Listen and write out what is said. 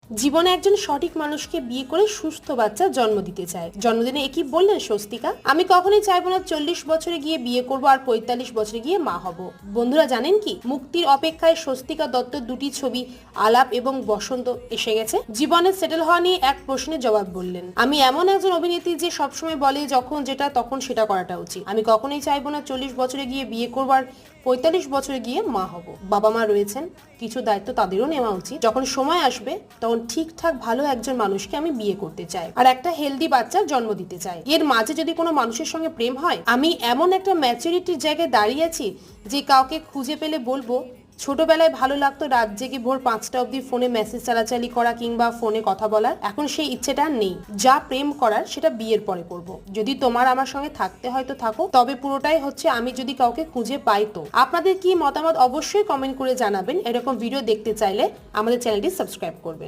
জীবনে একজন সঠিক মানুষকে বিয়ে করে সুস্থ বাচ্চার জন্ম দিতে চায়। জন্মদিনে একই বললেন স্বস্তিকা। আমি কখনোই চাইবো না 40 বছরে গিয়ে বিয়ে করব আর 45 বছরে গিয়ে মা হব। বন্ধুরা জানেন কি, মুক্তির অপেক্ষায় স্বস্তিকা দত্তর দুটি ছবি আলাপ এবং বসন্ত এসে গেছে। জীবনে সেটেল হওয়া নিয়ে এক প্রশ্নের জবাব বললেন, আমি এমন একজন অভিনেত্রী যে সবসময় বলে যখন যেটা তখন সেটা করাটা উচিত। আমি কখনোই চাইবো না 40 বছরে গিয়ে বিয়ে করবো আর 45 বছরে গিয়ে মা হব। বাবা মা রয়েছেন, কিছু দায়িত্ব তাদেরও নেওয়া উচিত। যখন সময় আসবে তখন ঠিকঠাক ভালো একজন মানুষকে আমি বিয়ে করতে চাই আর একটা হেলদি বাচ্চার জন্ম দিতে চাই। এর মাঝে যদি কোনো মানুষের সঙ্গে প্রেম হয়, আমি এমন একটা ম্যাচুরিটির জায়গায় দাঁড়িয়ে আছি যে কাউকে খুঁজে পেলে বলবো, ছোটবেলায় ভালো লাগতো রাত জেগে ভোর 5টা অবধি ফোনে মেসেজ চালাচালি করা কিংবা ফোনে কথা বলার। এখন সেই ইচ্ছেটা নেই। যা প্রেম করার সেটা বিয়ের পরে করব। যদি তোমার আমার সঙ্গে থাকতে হয় তো থাকো, তবে পুরোটাই হচ্ছে আমি যদি কাউকে খুঁজে পাই তো। আপনাদের কি মতামত অবশ্যই কমেন্ট করে জানাবেন। এরকম ভিডিও দেখতে চাইলে আমাদের চ্যানেলটি সাবস্ক্রাইব করবেন।